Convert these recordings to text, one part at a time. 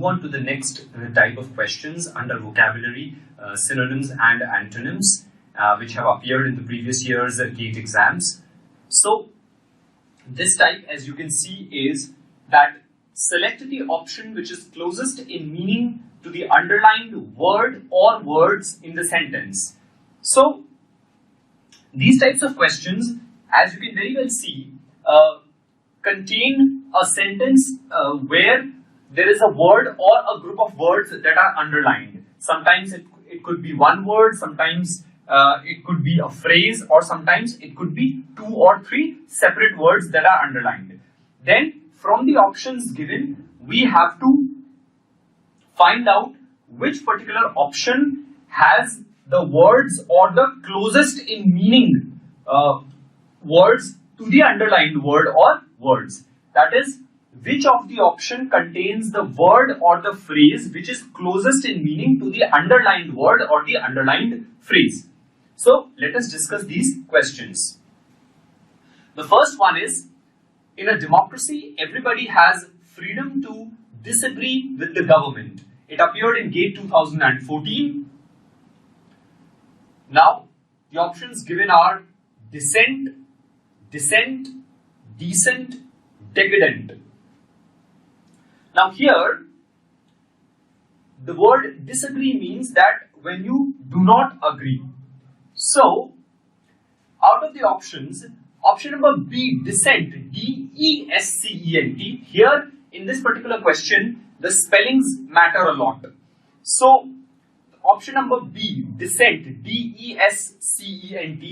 move on to the next type of questions under vocabulary, synonyms and antonyms, which have appeared in the previous year's GATE exams. So this type, as you can see, is that select the option which is closest in meaning to the underlined word or words in the sentence. So these types of questions, as you can very well see, contain a sentence where there is a word or a group of words that are underlined. Sometimes it could be one word, sometimes it could be a phrase, or sometimes it could be 2 or 3 separate words that are underlined. Then from the options given, we have to find out which particular option has the words or the closest in meaning words to the underlined word or words. That is, which of the option contains the word or the phrase which is closest in meaning to the underlined word or the underlined phrase. So let us discuss these questions. The first one is, in a democracy, everybody has freedom to disagree with the government. It appeared in GATE 2014. Now, the options given are dissent, decent, decadent. Now here, the word disagree means that when you do not agree. So, out of the options, option number B, dissent, D-E-S-C-E-N-T, here in this particular question, the spellings matter a lot. So, option number B, dissent, D-E-S-C-E-N-T,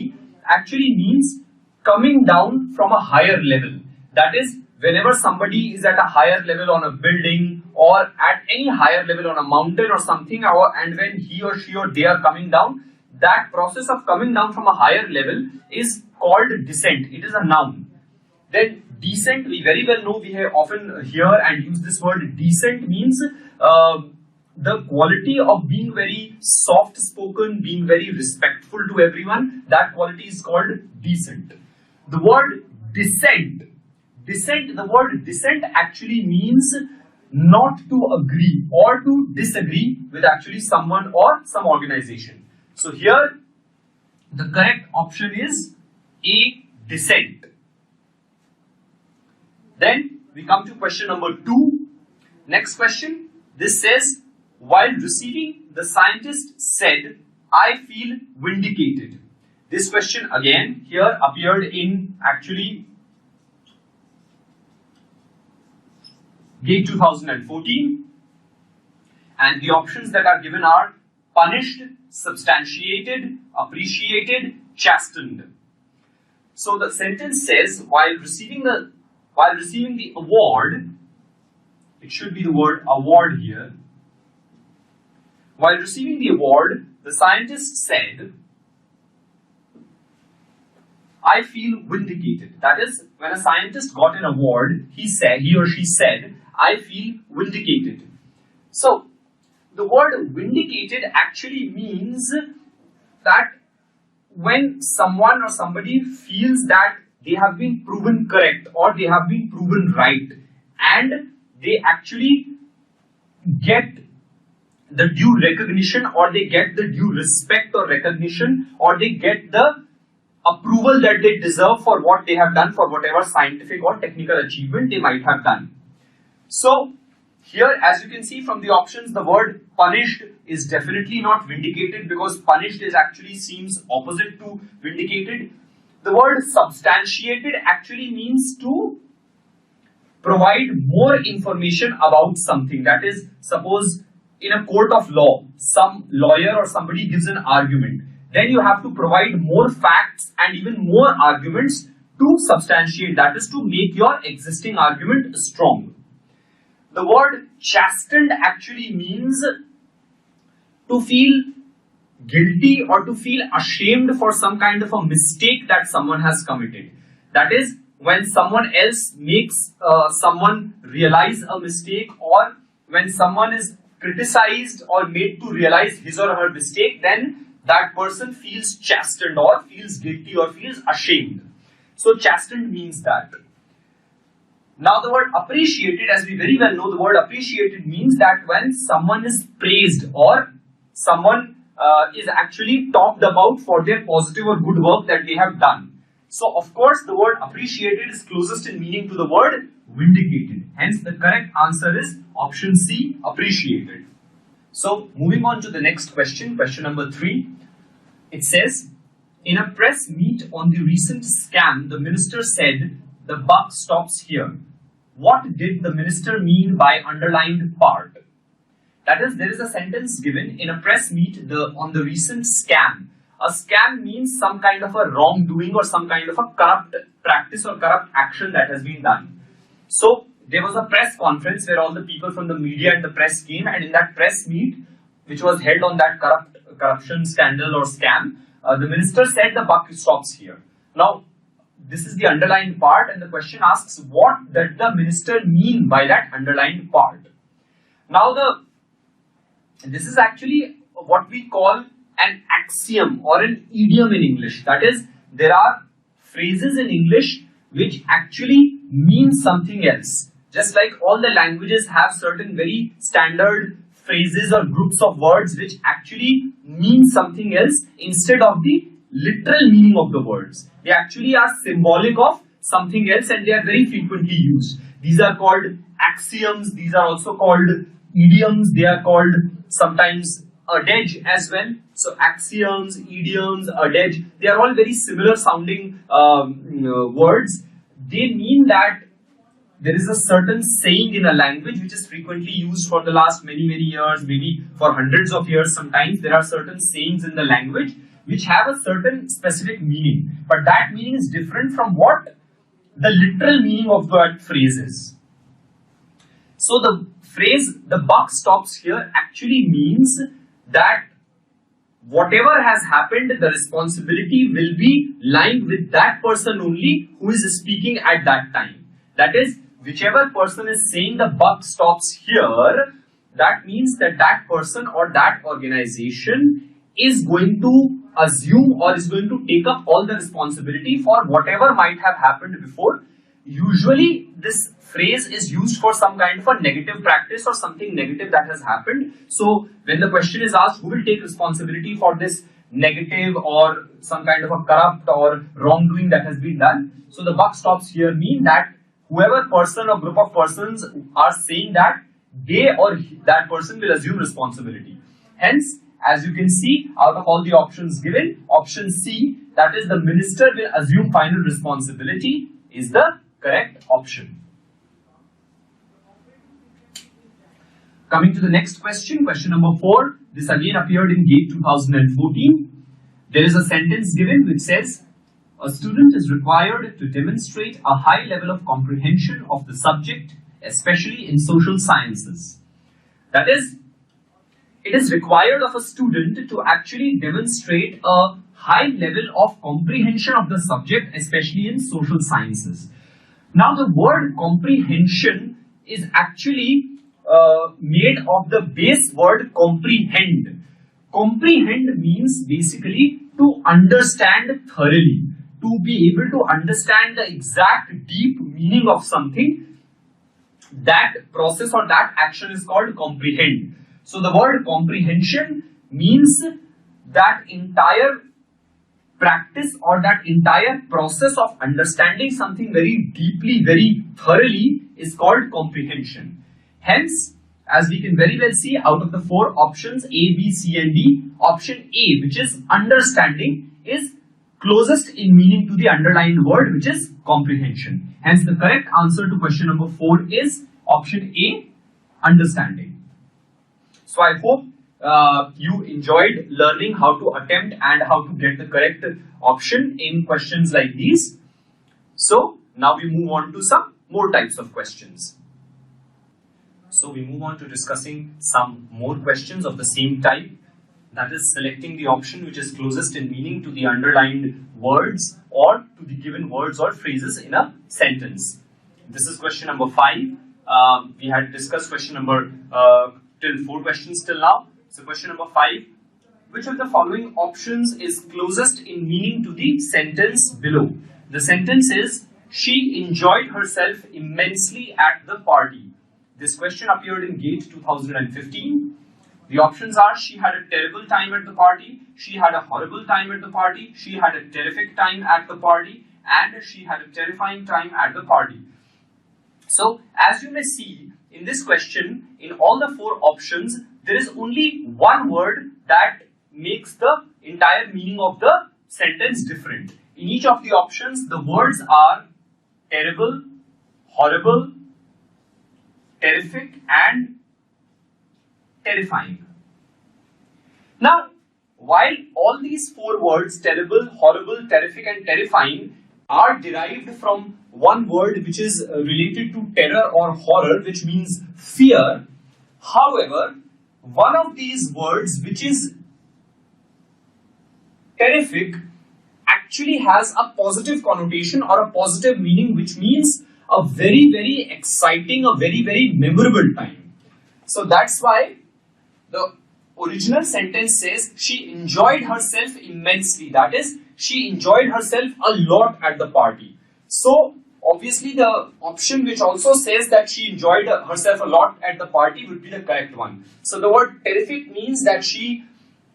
actually means coming down from a higher level. That is, whenever somebody is at a higher level on a building or at any higher level on a mountain or something, and when he or she or they are coming down, that process of coming down from a higher level is called descent. It is a noun. Then decent, we very well know, we have often hear and use this word. Decent means the quality of being very soft spoken, being very respectful to everyone. That quality is called decent. The word dissent, the word dissent actually means not to agree or to disagree with actually someone or some organization. So here the correct option is A, dissent. Then we come to question number 2. Next question. This says, while receiving, the scientist said, I feel vindicated. This question again here appeared in actually GATE 2014, and the options that are given are punished, substantiated, appreciated, chastened. So the sentence says, while receiving the award, it should be the word award here. While receiving the award, the scientist said, I feel vindicated. That is, when a scientist got an award, he or she said, I feel vindicated. So, the word vindicated actually means that when someone or somebody feels that they have been proven correct or they have been proven right, and they actually get the due recognition, or they get the due respect or recognition, or they get the approval that they deserve for what they have done, for whatever scientific or technical achievement they might have done. So here, as you can see from the options, the word punished is definitely not vindicated, because punished is actually seems opposite to vindicated. The word substantiated actually means to provide more information about something. That is, suppose in a court of law, some lawyer or somebody gives an argument. Then you have to provide more facts and even more arguments to substantiate, that is, to make your existing argument strong. The word chastened actually means to feel guilty or to feel ashamed for some kind of a mistake that someone has committed. That is, when someone else makes someone realize a mistake, or when someone is criticized or made to realize his or her mistake, then that person feels chastened or feels guilty or feels ashamed. So chastened means that. Now the word appreciated, as we very well know, the word appreciated means that when someone is praised or someone is actually talked about for their positive or good work that they have done. So of course the word appreciated is closest in meaning to the word vindicated. Hence the correct answer is option C, appreciated. So moving on to the next question, question number 3. It says, in a press meet on the recent scam, the minister said, the buck stops here. What did the minister mean by underlined part? That is, there is a sentence given in a press meet on the recent scam. A scam means some kind of a wrongdoing or some kind of a corrupt practice or corrupt action that has been done. So there was a press conference where all the people from the media and the press came, and in that press meet, which was held on that corruption scandal or scam, the minister said the buck stops here. Now, this is the underlined part, and the question asks, what did the minister mean by that underlined part? Now, this is actually what we call an axiom or an idiom in English. That is, there are phrases in English which actually mean something else. Just like all the languages have certain very standard phrases or groups of words which actually mean something else instead of the literal meaning of the words. They actually are symbolic of something else, and they are very frequently used. These are called axioms. These are also called idioms. They are called sometimes adage as well. So axioms, idioms, adage, they are all very similar sounding words. They mean that there is a certain saying in a language which is frequently used for the last many years, maybe for hundreds of years. Sometimes there are certain sayings in the language which have a certain specific meaning, but that meaning is different from what the literal meaning of that phrase is. So the phrase the buck stops here actually means that whatever has happened, the responsibility will be lying with that person only who is speaking at that time. That is, whichever person is saying the buck stops here, that means that that person or that organization is going to assume or is going to take up all the responsibility for whatever might have happened before. Usually this phrase is used for some kind of a negative practice or something negative that has happened. So when the question is asked, who will take responsibility for this negative or some kind of a corrupt or wrongdoing that has been done? So the buck stops here mean that whoever person or group of persons are saying that, they or that person will assume responsibility. Hence, as you can see, out of all the options given, option C, that is the minister will assume final responsibility, is the correct option. Coming to the next question, question number 4. This again appeared in GATE 2014. There is a sentence given which says, a student is required to demonstrate a high level of comprehension of the subject, especially in social sciences. That is, it is required of a student to actually demonstrate a high level of comprehension of the subject, especially in social sciences. Now, the word comprehension is actually made of the base word comprehend. Comprehend means basically to understand thoroughly, to be able to understand the exact deep meaning of something. That process or that action is called comprehend. So the word comprehension means that entire practice or that entire process of understanding something very deeply, very thoroughly is called comprehension. Hence, as we can very well see, out of the 4 options A, B, C and D, option A, which is understanding, is closest in meaning to the underlined word, which is comprehension. Hence, the correct answer to question number 4 is option A, understanding. So I hope you enjoyed learning how to attempt and how to get the correct option in questions like these. So now we move on to some more types of questions. So we move on to discussing some more questions of the same type. That is, selecting the option which is closest in meaning to the underlined words or to the given words or phrases in a sentence. This is question number 5. We had discussed question number till 4 questions till now. So question number 5. Which of the following options is closest in meaning to the sentence below? The sentence is, she enjoyed herself immensely at the party. This question appeared in GATE 2015. The options are: she had a terrible time at the party, she had a horrible time at the party, she had a terrific time at the party, and she had a terrifying time at the party. So, as you may see in this question, in all the four options, there is only one word that makes the entire meaning of the sentence different. In each of the options, the words are terrible, horrible, terrific, and terrifying. Now, while all these four words, terrible, horrible, terrific, and terrifying, are derived from one word which is related to terror or horror, which means fear. However, one of these words, which is terrific, actually has a positive connotation or a positive meaning, which means a very, very exciting, a very, very memorable time. So that's why the original sentence says she enjoyed herself immensely. That is, she enjoyed herself a lot at the party. So obviously the option which also says that she enjoyed herself a lot at the party would be the correct one. So the word terrific means that she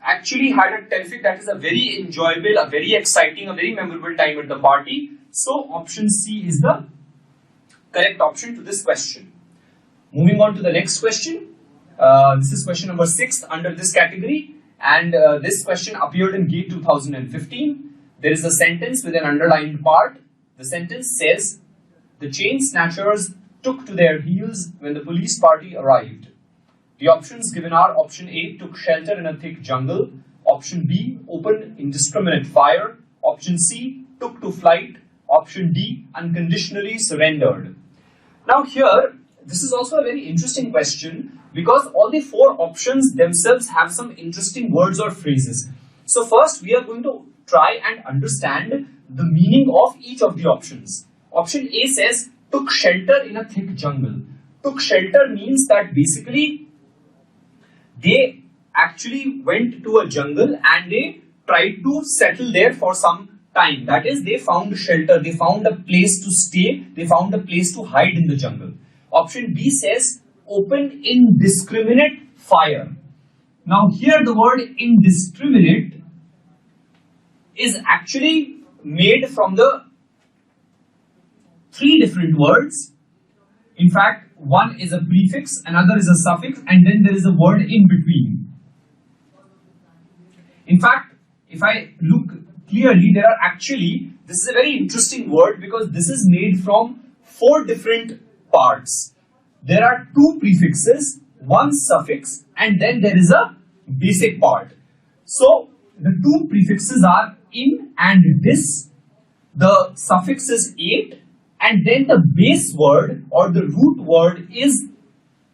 actually had a terrific, that is a very enjoyable, a very exciting, a very memorable time at the party. So option C is the correct option to this question. Moving on to the next question. This is question number 6 under this category, and this question appeared in GATE 2015. There is a sentence with an underlined part. The sentence says, the chain snatchers took to their heels when the police party arrived. The options given are: option A, took shelter in a thick jungle; option B, opened indiscriminate fire; option C, took to flight; option D, unconditionally surrendered. Now here, this is also a very interesting question, because all the four options themselves have some interesting words or phrases. So first we are going to try and understand the meaning of each of the options. Option A says, took shelter in a thick jungle. Took shelter means that basically they actually went to a jungle and they tried to settle there for some time. That is, they found shelter, they found a place to stay, they found a place to hide in the jungle. Option B says, open indiscriminate fire. Now here the word indiscriminate is actually made from the three different words. In fact, one is a prefix, another is a suffix, and then there is a word in between. In fact, if I look clearly, there are actually, this is a very interesting word because this is made from four different parts. There are two prefixes, one suffix, and then there is a basic part. So the two prefixes are in and dis. The suffix is ate, and then the base word or the root word is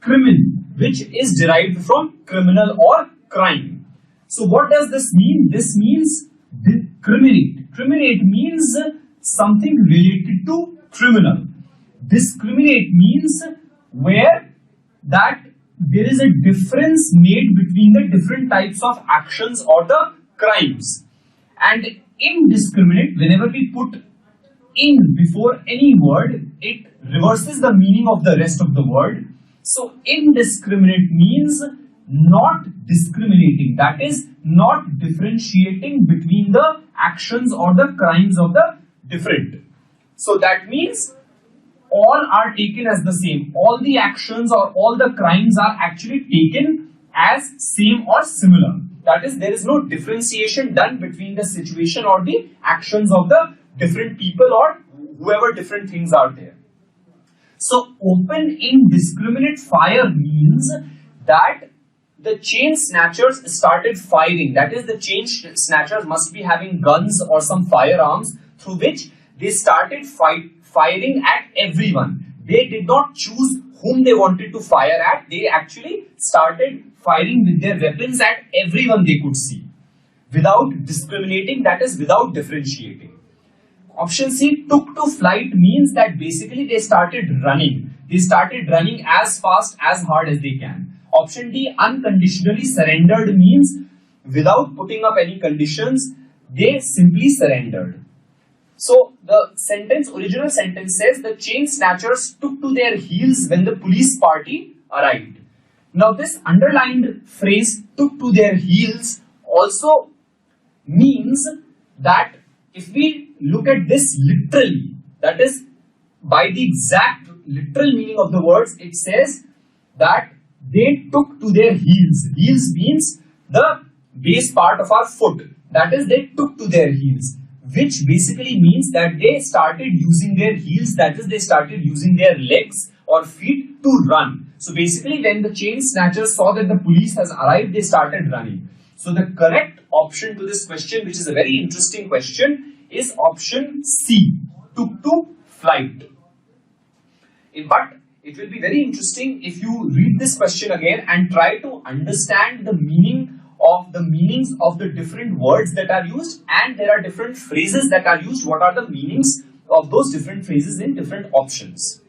crimin, which is derived from criminal or crime. So what does this mean? This means discriminate. Discriminate means something related to criminal. Discriminate means where that there is a difference made between the different types of actions or the crimes. And indiscriminate, whenever we put in before any word, it reverses the meaning of the rest of the word. So indiscriminate means not discriminating, that is not differentiating between the actions or the crimes of the different. So that means all are taken as the same. All the actions or all the crimes are actually taken as same or similar. That is, there is no differentiation done between the situation or the actions of the different people or whoever different things are there. So open indiscriminate fire means that the chain snatchers started firing. That is, the chain snatchers must be having guns or some firearms through which they started firing at everyone. They did not choose whom they wanted to fire at. They actually started firing with their weapons at everyone they could see, without discriminating, that is, without differentiating. Option C, took to flight, means that basically they started running. They started running as fast, as hard as they can. Option D, unconditionally surrendered, means without putting up any conditions, they simply surrendered. So the original sentence says the chain snatchers took to their heels when the police party arrived. Now this underlined phrase took to their heels also means that if we look at this literally, that is by the exact literal meaning of the words, it says that they took to their heels. Heels means the base part of our foot. That is, they took to their heels, which basically means that they started using their heels, that is, they started using their legs or feet to run. So basically, when the chain snatchers saw that the police has arrived, they started running. So the correct option to this question, which is a very interesting question, is option C, took to flight. But it will be very interesting if you read this question again and try to understand the meanings of the different words that are used, and there are different phrases that are used. What are the meanings of those different phrases in different options?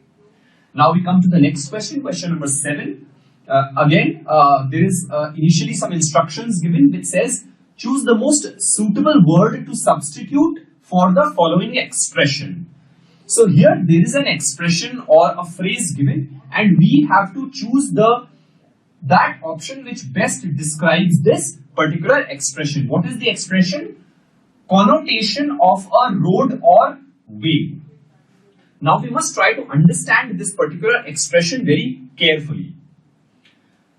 Now we come to the next question, question number 7. There is initially some instructions given which says choose the most suitable word to substitute for the following expression. So here there is an expression or a phrase given, and we have to choose that option which best describes this particular expression. What is the expression? Connotation of a road or way. Now we must try to understand this particular expression very carefully.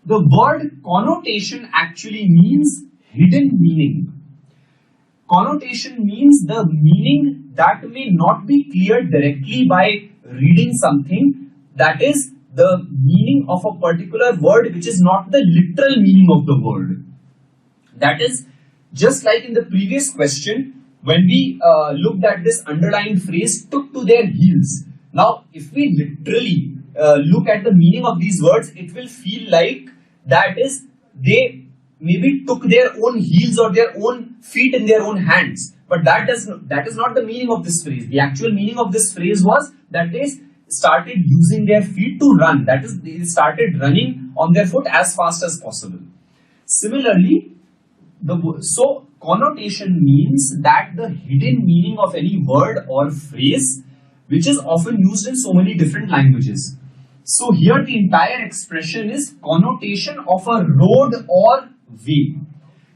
The word connotation actually means hidden meaning. Connotation means the meaning that may not be cleared directly by reading something. That is the meaning of a particular word which is not the literal meaning of the word. That is just like in the previous question when we looked at this underlined phrase took to their heels. Now if we literally look at the meaning of these words, it will feel like that is they maybe took their own heels or their own feet in their own hands. But that is not the meaning of this phrase. The actual meaning of this phrase was that they started using their feet to run. That is, they started running on their foot as fast as possible. Similarly, so connotation means that the hidden meaning of any word or phrase which is often used in so many different languages. So here the entire expression is connotation of a road or way.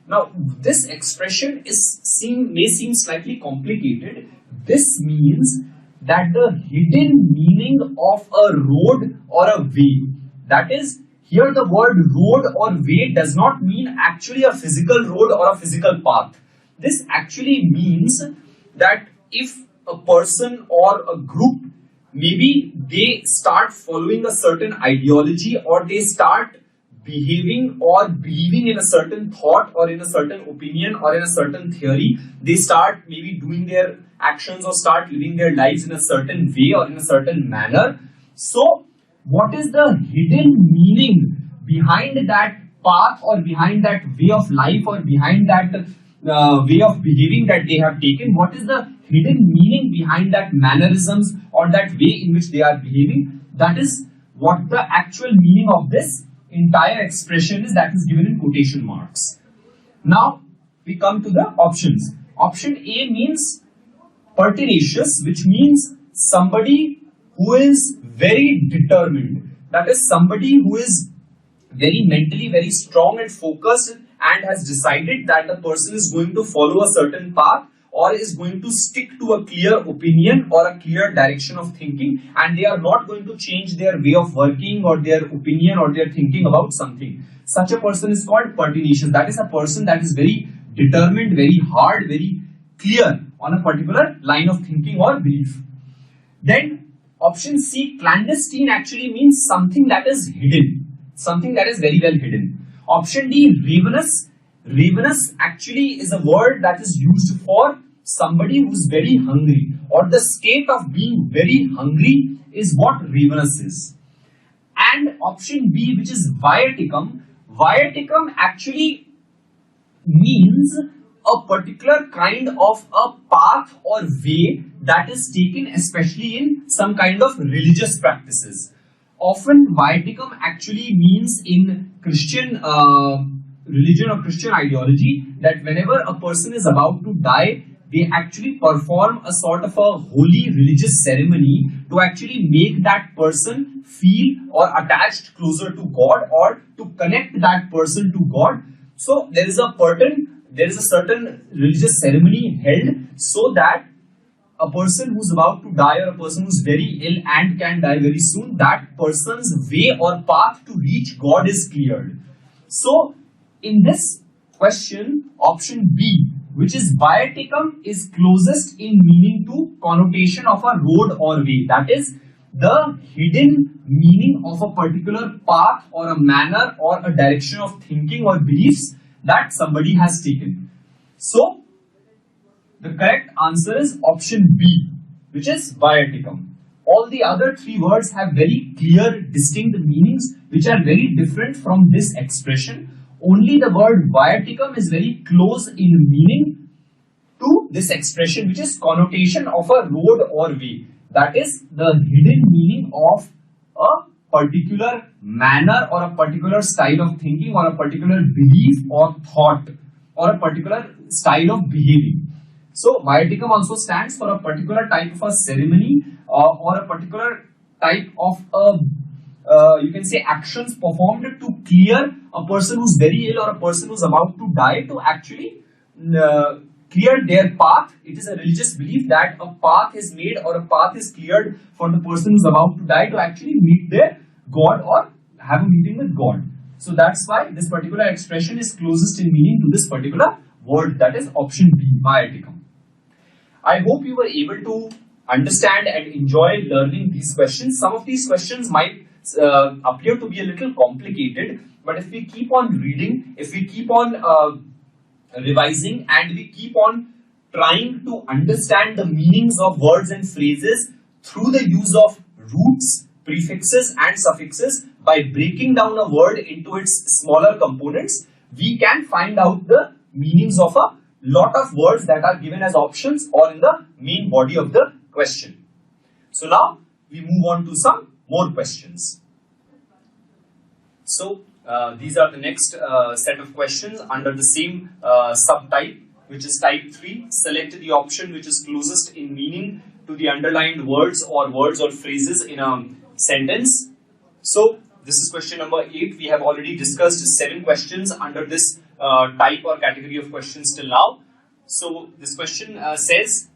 Now this expression may seem slightly complicated. This means that the hidden meaning of a road or a way, that is, here the word road or way does not mean actually a physical road or a physical path. This actually means that if a person or a group, maybe they start following a certain ideology, or they start behaving or believing in a certain thought or in a certain opinion or in a certain theory, they start maybe doing their actions or start living their lives in a certain way or in a certain manner. So what is the hidden meaning behind that path or behind that way of life or behind that way of behaving that they have taken? What is the hidden meaning behind that mannerisms or that way in which they are behaving? That is what the actual meaning of this entire expression is, that is given in quotation marks. Now we come to the options. Option A means pertinacious, which means somebody who is very determined. That is somebody who is very mentally very strong and focused and has decided that the person is going to follow a certain path or is going to stick to a clear opinion or a clear direction of thinking, and they are not going to change their way of working or their opinion or their thinking about something. Such a person is called pertinacious. That is a person that is very determined, very hard, very clear on a particular line of thinking or belief. Then option C, clandestine, actually means something that is hidden, something that is very well hidden. Option D, ravenous. Ravenous actually is a word that is used for somebody who is very hungry, or the state of being very hungry is what ravenous is. And option B, which is viaticum. Viaticum actually means a particular kind of a path or way that is taken especially in some kind of religious practices. Often viaticum actually means in Christian religion or Christian ideology that whenever a person is about to die, they actually perform a sort of a holy religious ceremony to actually make that person feel or attached closer to God, or to connect that person to God. So there is a certain religious ceremony held so that a person who's about to die, or a person who's very ill and can die very soon, that person's way or path to reach God is cleared. So in this question, option B, which is viaticum, is closest in meaning to connotation of a road or way. That is the hidden meaning of a particular path or a manner or a direction of thinking or beliefs that somebody has taken. So the correct answer is option B, which is viaticum. All the other three words have very clear, distinct meanings which are very different from this expression. Only the word viaticum is very close in meaning to this expression, which is connotation of a road or way. That is the hidden meaning of a particular manner or a particular style of thinking or a particular belief or thought or a particular style of behaving. So viaticum also stands for a particular type of a ceremony or a particular type of you can say actions performed to clear a person who's very ill or a person who's about to die, to actually clear their path. It is a religious belief that a path is made or a path is cleared for the person who's about to die to actually meet their God or have a meeting with God. So that's why this particular expression is closest in meaning to this particular word, that is option B, viaticum. I hope you were able to understand and enjoy learning these questions. Some of these questions might appear to be a little complicated, but if we keep on reading, if we keep on revising, and we keep on trying to understand the meanings of words and phrases through the use of roots, prefixes and suffixes, by breaking down a word into its smaller components, we can find out the meanings of a lot of words that are given as options or in the main body of the question. So now we move on to some more questions. So these are the next set of questions under the same subtype, which is type 3. Select the option which is closest in meaning to the underlined words or phrases in a sentence. So this is question number 8. We have already discussed 7 questions under this type or category of questions till now. So this question says,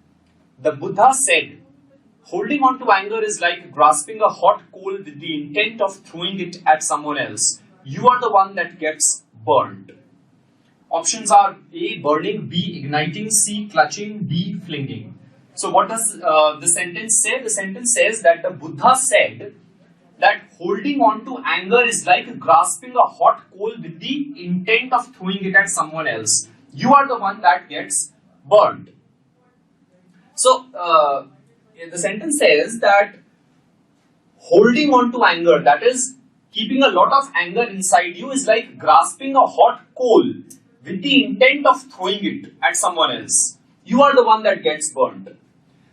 the Buddha said, holding on to anger is like grasping a hot coal with the intent of throwing it at someone else. You are the one that gets burned. Options are A, burning, B, igniting, C, clutching, D, flinging. So what does the sentence say? The sentence says that the Buddha said that holding on to anger is like grasping a hot coal with the intent of throwing it at someone else. You are the one that gets burned. So the sentence says that holding on to anger, that is keeping a lot of anger inside you, is like grasping a hot coal with the intent of throwing it at someone else. You are the one that gets burned.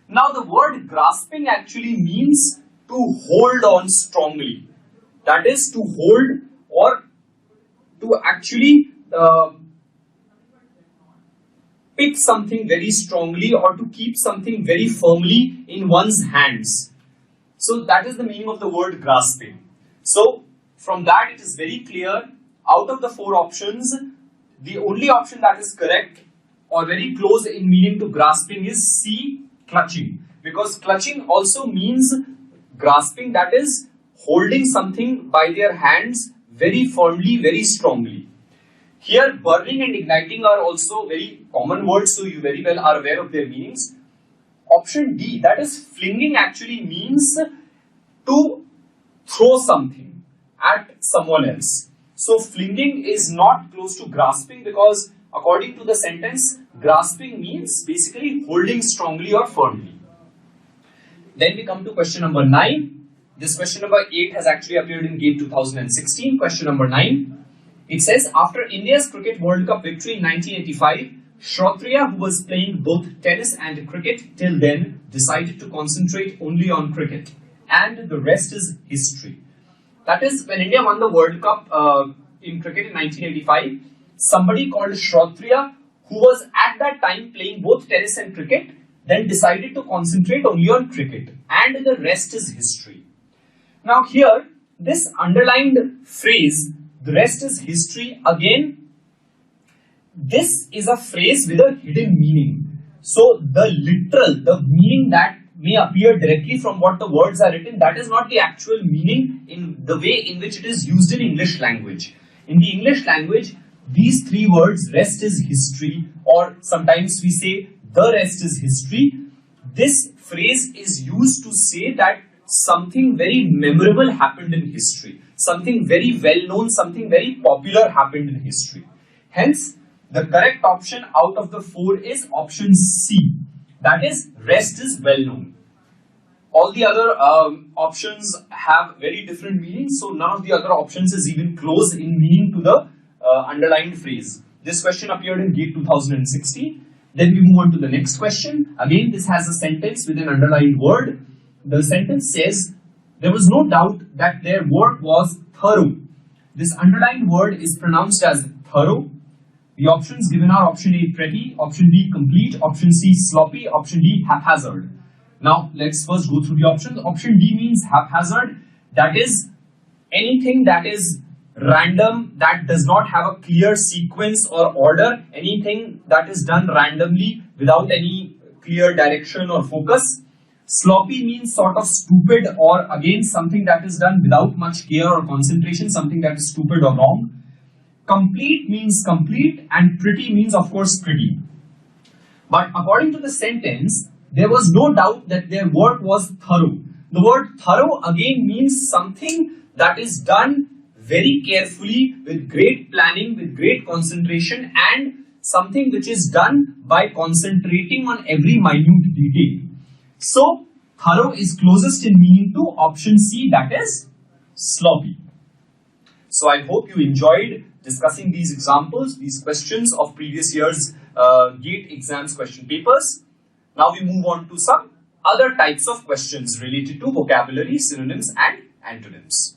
Now the word grasping actually means to hold on strongly. That is to hold or to actually pick something very strongly or to keep something very firmly in one's hands. So that is the meaning of the word grasping. So from that it is very clear, out of the 4 options, the only option that is correct or very close in meaning to grasping is C, clutching. Because clutching also means grasping, that is holding something by their hands very firmly, very strongly. Here burning and igniting are also very common words, so you very well are aware of their meanings. Option D, that is flinging, actually means to throw something at someone else. So flinging is not close to grasping, because according to the sentence, grasping means basically holding strongly or firmly. Then we come to question number 9. This question number 8 has actually appeared in GATE 2016. Question number 9. It says, after India's Cricket World Cup victory in 1985, Shrotriya, who was playing both tennis and cricket till then, decided to concentrate only on cricket. And the rest is history. That is, when India won the World Cup in cricket in 1985, somebody called Shrotriya, who was at that time playing both tennis and cricket, then decided to concentrate only on cricket, and the rest is history. Now here, this underlined phrase, the rest is history, again, this is a phrase with a hidden meaning. So the meaning that may appear directly from what the words are written, that is not the actual meaning in the way in which it is used in English language. In the English language, these three words, rest is history, or sometimes we say the rest is history. This phrase is used to say that something very memorable happened in history. Something very well known, something very popular happened in history. Hence, the correct option out of the 4 is option C. That is, rest is well known. All the other options have very different meanings, so none of the other options is even close in meaning to the underlined phrase. This question appeared in GATE 2016. Then we move on to the next question. Again, this has a sentence with an underlined word. The sentence says, there was no doubt that their work was thorough. This underlined word is pronounced as thorough. The options given are option A, pretty, option B, complete, option C, sloppy, option D, haphazard. Now, let's first go through the options. Option D means haphazard. That is anything that is random, that does not have a clear sequence or order, anything that is done randomly without any clear direction or focus. Sloppy means sort of stupid, or again something that is done without much care or concentration, something that is stupid or wrong. Complete means complete, and pretty means of course pretty. But according to the sentence, there was no doubt that their work was thorough. The word thorough again means something that is done very carefully, with great planning, with great concentration, and something which is done by concentrating on every minute detail. So, thorough is closest in meaning to option C, that is sloppy. So, I hope you enjoyed discussing these examples, these questions of previous year's GATE exams question papers. Now we move on to some other types of questions related to vocabulary, synonyms and antonyms.